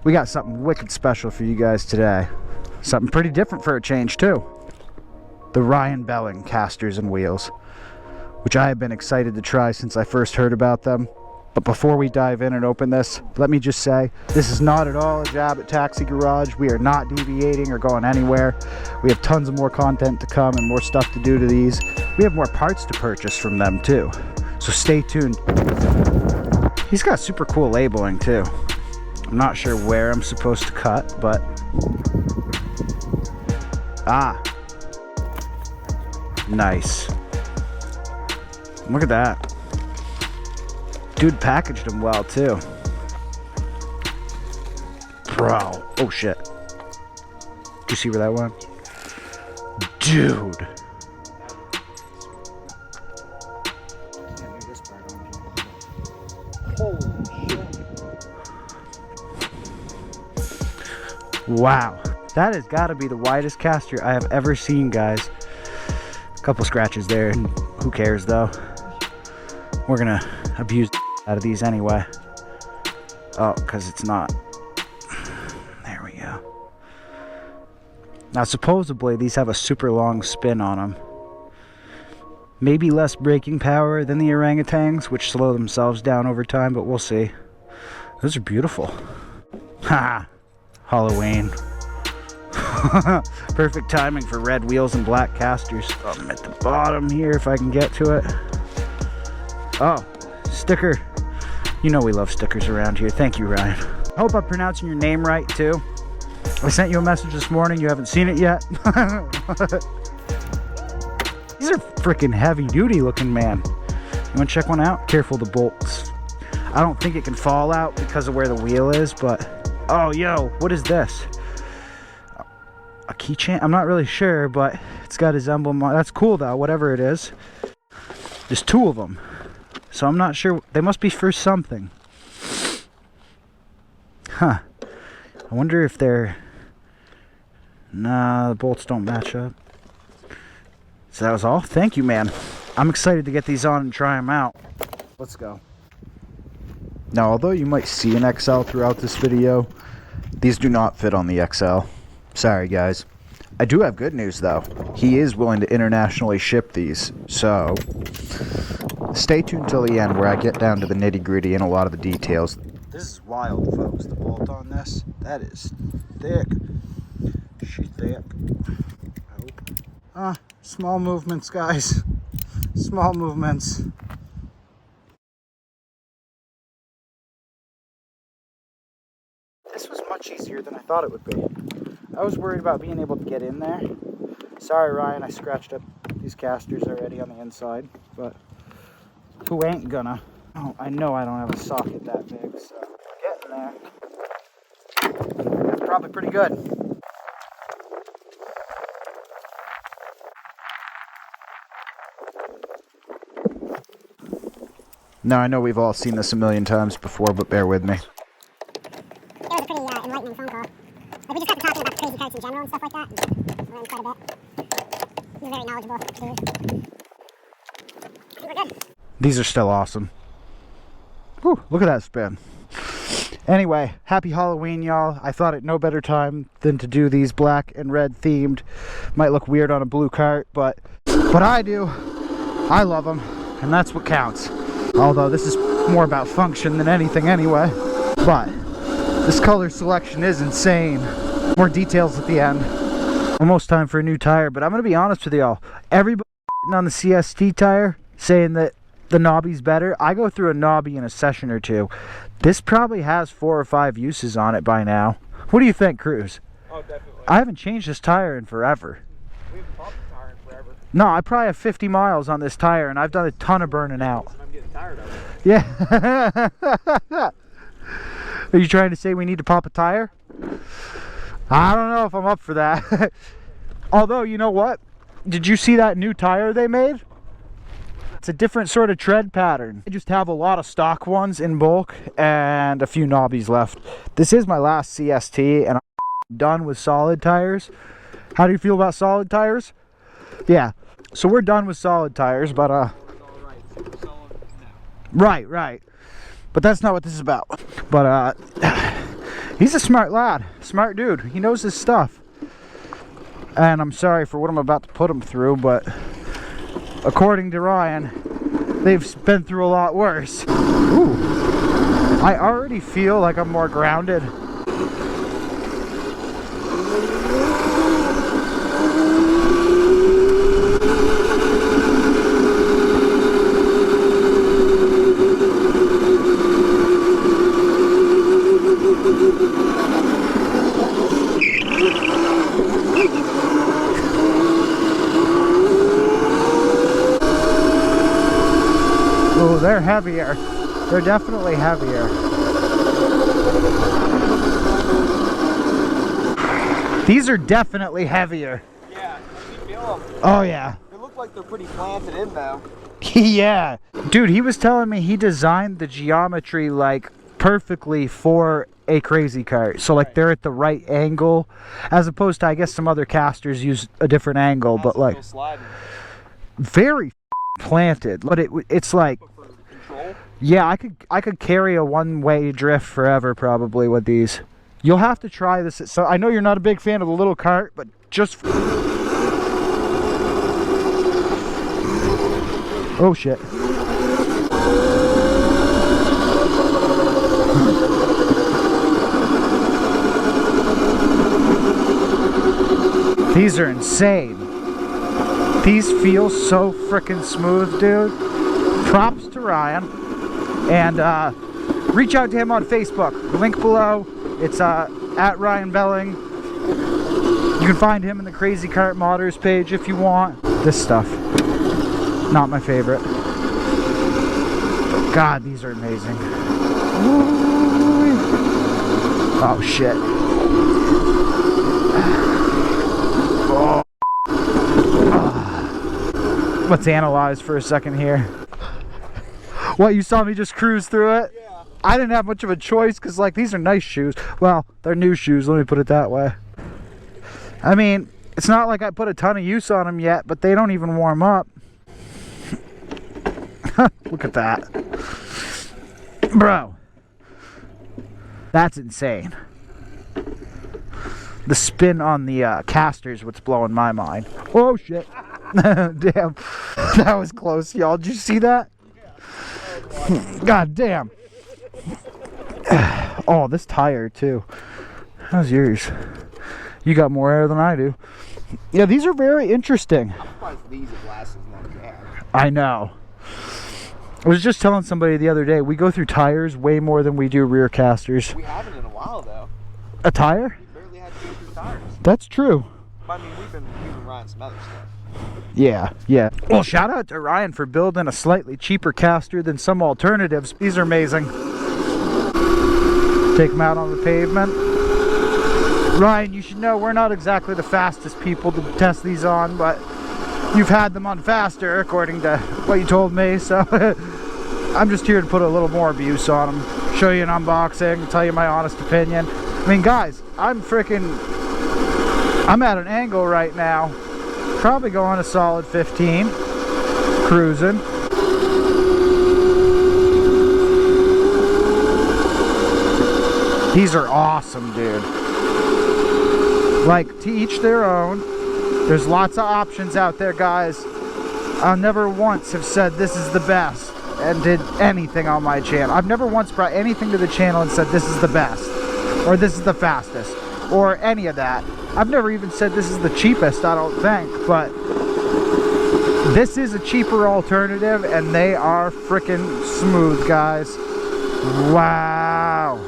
we got something wicked special for you guys today. Something pretty different for a change too. The Behling casters and wheels, which I have been excited to try since I first heard about them. But before we dive in and open this, let me just say, this is not at all a jab at Taxi Garage. We are not deviating or going anywhere. We have tons of more content to come and more stuff to do to these. We have more parts to purchase from them too. So stay tuned. He's got super cool labeling too. I'm not sure where I'm supposed to cut, but... Ah. Nice. Look at that. Dude packaged them well too. Bro. Oh shit. Did you see where that went? Dude. Holy shit. Wow. That has got to be the widest caster I have ever seen, guys. A couple scratches there. Who cares though? We're gonna abuse out of these anyway. Oh, because it's not. There we go. Now supposedly these have a super long spin on them. Maybe less braking power than the orangutans, which slow themselves down over time, but we'll see. Those are beautiful. Ha! Halloween. Perfect timing for red wheels and black casters. I'm at the bottom here if I can get to it. Oh, sticker. You know we love stickers around here. Thank you, Ryan. I hope I'm pronouncing your name right too. I sent you a message this morning. You haven't seen it yet. These are freaking heavy duty looking, man. You want to check one out? Careful the bolts. I don't think it can fall out because of where the wheel is, but... Oh, yo, what is this? A keychain? I'm not really sure, but it's got his emblem on. That's cool though, whatever it is. There's two of them. So I'm not sure. They must be for something. Huh. I wonder if they're... Nah, the bolts don't match up. So that was all? Thank you, man. I'm excited to get these on and try them out. Let's go. Now, although you might see an XL throughout this video, these do not fit on the XL. Sorry, guys. I do have good news, though. He is willing to internationally ship these, so... Stay tuned till the end where I get down to the nitty-gritty and a lot of the details. This is wild, folks. The bolt on this, that is thick. She's thick. I hope. Small movements, guys. Small movements. This was much easier than I thought it would be. I was worried about being able to get in there. Sorry, Ryan, I scratched up these casters already on the inside, but who ain't gonna? Oh, I know I don't have a socket that big, so we're getting there. That's probably pretty good. Now, I know we've all seen this a million times before, but bear with me. It was a pretty enlightening phone call. Like, we just got to talking about the crazy carts in general and stuff like that. And learned quite a bit. He was very knowledgeable, dude. I think we're good. These are still awesome. Whew, look at that spin. Anyway, happy Halloween, y'all. I thought at no better time than to do these black and red themed. Might look weird on a blue cart, but I do. I love them, and that's what counts. Although this is more about function than anything anyway. But this color selection is insane. More details at the end. Almost time for a new tire, but I'm going to be honest with y'all. Everybody on the CST tire saying that the knobby's better. I go through a knobby in a session or two. This probably has 4 or 5 uses on it by now. What do you think, Cruz? Oh, definitely. I haven't changed this tire in forever. We haven't popped the tire in forever. No, I probably have 50 miles on this tire, and I've done a ton of burning out. I'm getting tired of it. Yeah. Are you trying to say we need to pop a tire? I don't know if I'm up for that. Although, you know what? Did you see that new tire they made? It's a different sort of tread pattern. I just have a lot of stock ones in bulk and a few knobbies left. This is my last CST, and I'm done with solid tires. How do you feel about solid tires? Yeah. So we're done with solid tires, but right. But that's not what this is about. But He's a smart lad, smart dude. He knows his stuff. And I'm sorry for what I'm about to put him through, but according to Ryan, they've been through a lot worse. Ooh, I already feel like I'm more grounded. Oh, they're heavier. They're definitely heavier. These are definitely heavier. Yeah, you feel them. Oh, yeah. They look like they're pretty planted in though. Yeah. Dude, he was telling me he designed the geometry like perfectly for a crazy kart. So like they're at the right angle, as opposed to, I guess, some other casters use a different angle, but like very planted. But it's like, yeah, I could carry a one-way drift forever probably with these. You'll have to try this. So I know you're not a big fan of the little kart, but just oh shit. These are insane. These feel so freaking smooth, dude. Props to Ryan. And reach out to him on Facebook. Link below. It's at Ryan Behling. You can find him in the Crazy Kart Modders page if you want. This stuff, not my favorite. But God, these are amazing. Oh shit. Oh. Let's analyze for a second here. What, you saw me just cruise through it? Yeah. I didn't have much of a choice because, like, these are nice shoes. Well, they're new shoes, let me put it that way. I mean, it's not like I put a ton of use on them yet, but they don't even warm up. Look at that. Bro. That's insane. The spin on the caster's what's blowing my mind. Oh, shit. Damn. That was close, y'all. Did you see that? God damn. Oh, this tire too. How's yours? You got more air than I do. Yeah, these are very interesting. I'm surprised these have lasted as long as they have. I know. I was just telling somebody the other day, we go through tires way more than we do rear casters. We haven't in a while though. A tire? We barely had to go through tires. That's true. I mean, we've been riding some other stuff. Yeah, yeah. Well, shout out to Ryan for building a slightly cheaper caster than some alternatives. These are amazing. Take them out on the pavement. Ryan, you should know we're not exactly the fastest people to test these on, but you've had them on faster according to what you told me, so I'm just here to put a little more abuse on them, show you an unboxing, tell you my honest opinion. I mean, guys, I'm at an angle right now, probably going a solid 15, cruising. These are awesome, dude. Like, to each their own. There's lots of options out there, guys. I'll never once have said this is the best and did anything on my channel. I've never once brought anything to the channel and said this is the best or this is the fastest or any of that. I've never even said this is the cheapest, I don't think, but this is a cheaper alternative and they are freaking smooth, guys. Wow.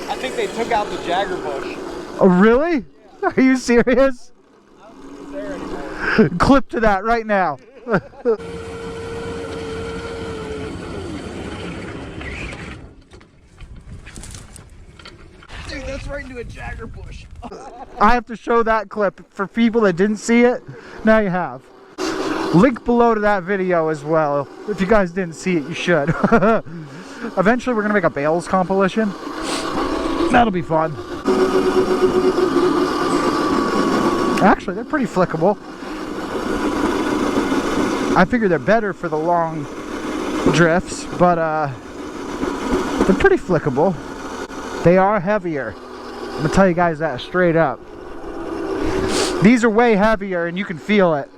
I think they took out the Jagger bush. Oh, really? Yeah. Are you serious? I don't think it's there anymore. Clip to that right now. Dude, that's right into a Jagger bush. I have to show that clip for people that didn't see it. Now you have. Link below to that video as well. If you guys didn't see it, you should. Eventually we're gonna make a bales compilation. That'll be fun. Actually, they're pretty flickable. I figure they're better for the long drifts, but they're pretty flickable. They are heavier. I'm gonna tell you guys that straight up. These are way heavier and you can feel it.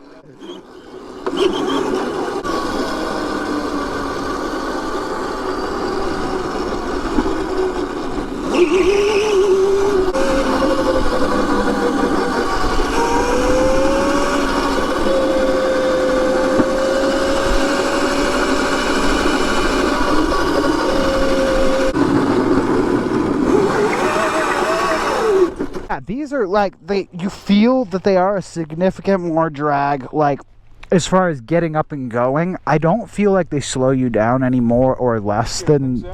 Yeah, these are like, you feel that they are a significant more drag, like as far as getting up and going. I don't feel like they slow you down any more or less than,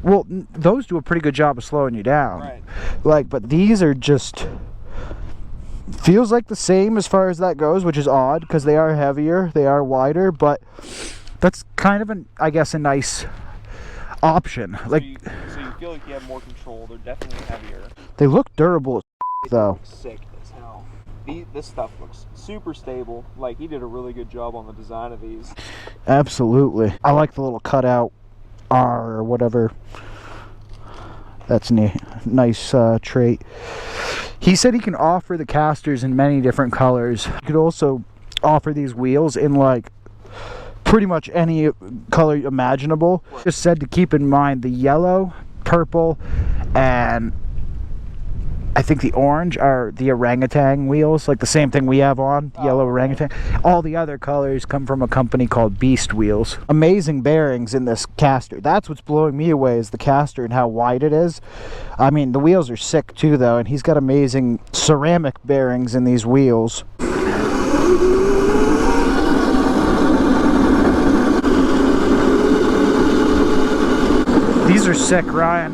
well, those do a pretty good job of slowing you down. Right. Like, but these are just, feels like the same as far as that goes, which is odd because they are heavier, they are wider, but that's kind of an, I guess, a nice option. Like, so you feel like you have more control. They're definitely heavier. they look durable though. Sick as hell. This stuff looks super stable. Like, he did a really good job on the design of these. Absolutely. I like the little cutout R or whatever. That's a nice trait. He said he can offer the casters in many different colors. He could also offer these wheels in like pretty much any color imaginable. Just said to keep in mind the yellow, purple, and I think the orange are the orangutan wheels, like the same thing we have on, yellow orangutan. All the other colors come from a company called Beast Wheels. Amazing bearings in this caster. That's what's blowing me away, is the caster and how wide it is. I mean, the wheels are sick too though, and he's got amazing ceramic bearings in these wheels. These are sick, Ryan.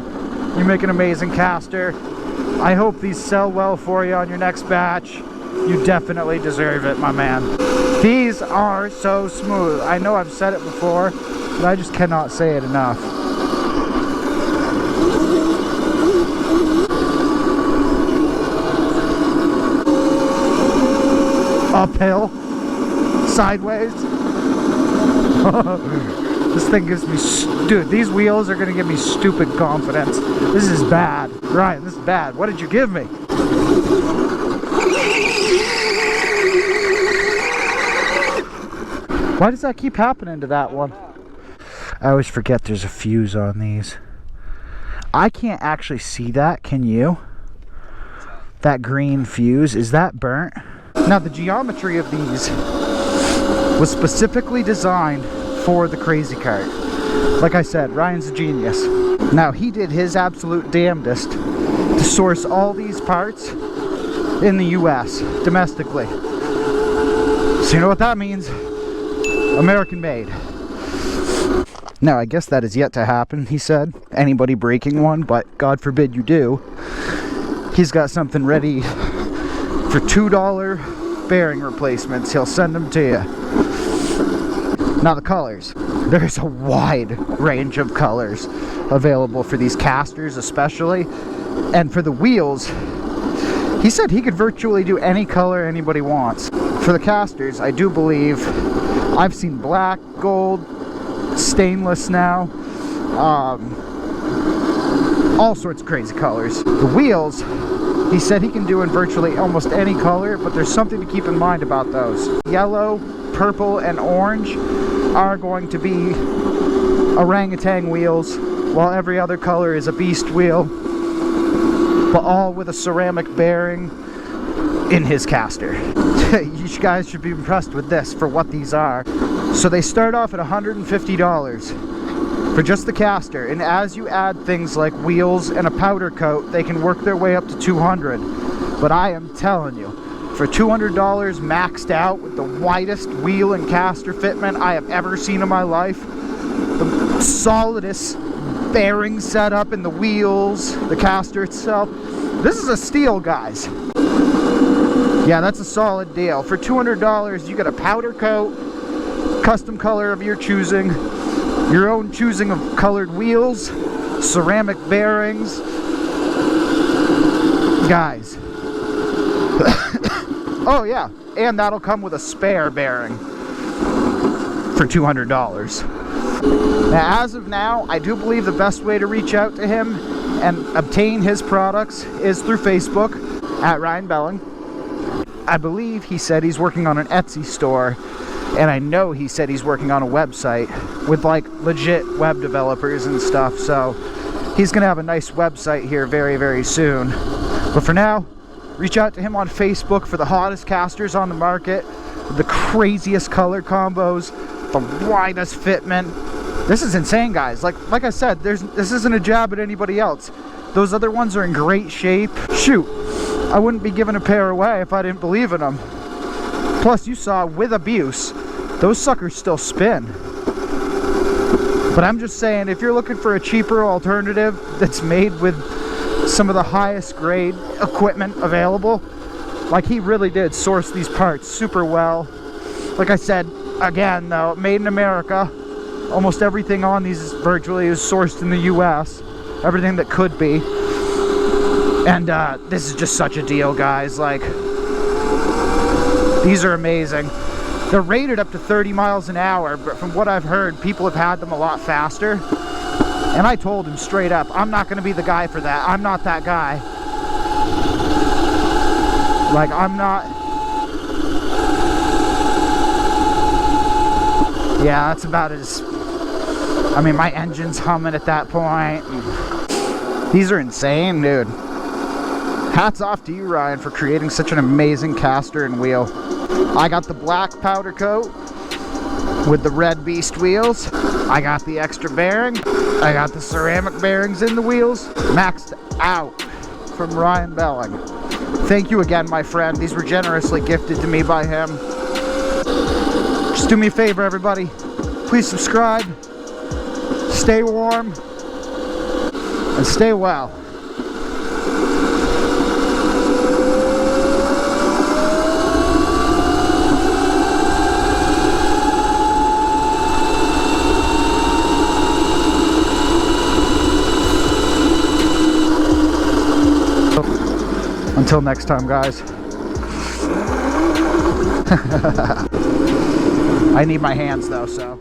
You make an amazing caster. I hope these sell well for you on your next batch. You definitely deserve it, my man. These are so smooth. I know I've said it before, but I just cannot say it enough. Uphill, sideways. This thing gives me, dude, these wheels are gonna give me stupid confidence. This is bad. Ryan, this is bad. What did you give me? Why does that keep happening to that one? I always forget there's a fuse on these. I can't actually see that, can you? That green fuse, is that burnt? Now the geometry of these was specifically designed for the crazy kart. Like I said, Ryan's a genius. Now he did his absolute damnedest to source all these parts in the US domestically. So you know what that means? American made. Now I guess that is yet to happen, he said. Anybody breaking one, but God forbid you do. He's got something ready for $2 bearing replacements. He'll send them to you. Now the colors. There's a wide range of colors available for these casters especially. And for the wheels, he said he could virtually do any color anybody wants. For the casters, I do believe I've seen black, gold, stainless now. All sorts of crazy colors. The wheels, he said he can do in virtually almost any color, but there's something to keep in mind about those. Yellow, purple, and orange are going to be orangutan wheels, while every other color is a beast wheel, but all with a ceramic bearing in his caster. You guys should be impressed with this for what these are. So they start off at $150 for just the caster, and as you add things like wheels and a powder coat, they can work their way up to $200. But I am telling you, for $200 maxed out with the widest wheel and caster fitment I have ever seen in my life, the solidest bearing setup in the wheels, the caster itself, this is a steal, guys. Yeah, that's a solid deal. For $200, you get a powder coat, custom color of your choosing, your own choosing of colored wheels, ceramic bearings. Guys. Oh yeah, and that'll come with a spare bearing for $200. Now, as of now, I do believe the best way to reach out to him and obtain his products is through Facebook at Ryan Behling. I believe he said he's working on an Etsy store, and I know he said he's working on a website with like legit web developers and stuff, so he's gonna have a nice website here very, very soon. But for now, reach out to him on Facebook for the hottest casters on the market, the craziest color combos, the widest fitment. This is insane, guys. Like I said, this isn't a jab at anybody else. Those other ones are in great shape. Shoot, I wouldn't be giving a pair away if I didn't believe in them. Plus, you saw with abuse, those suckers still spin. But I'm just saying, if you're looking for a cheaper alternative that's made with some of the highest grade equipment available, like he really did source these parts super well. Like I said, again though, made in America. Almost everything on these virtually is sourced in the US. Everything that could be. And this is just such a deal, guys. Like, these are amazing. They're rated up to 30 miles an hour, but from what I've heard, people have had them a lot faster. And I told him straight up, I'm not going to be the guy for that. I'm not that guy. Like, I'm not... Yeah, that's about as... I mean, my engine's humming at that point. These are insane, dude. Hats off to you, Ryan, for creating such an amazing caster and wheel. I got the black powder coat with the red beast wheels. I got the extra bearing. I got the ceramic bearings in the wheels. Maxed out from Ryan Behling. Thank you again, my friend. These were generously gifted to me by him. Just do me a favor, everybody. Please subscribe. Stay warm. And stay well. Until next time, guys. I need my hands though, so.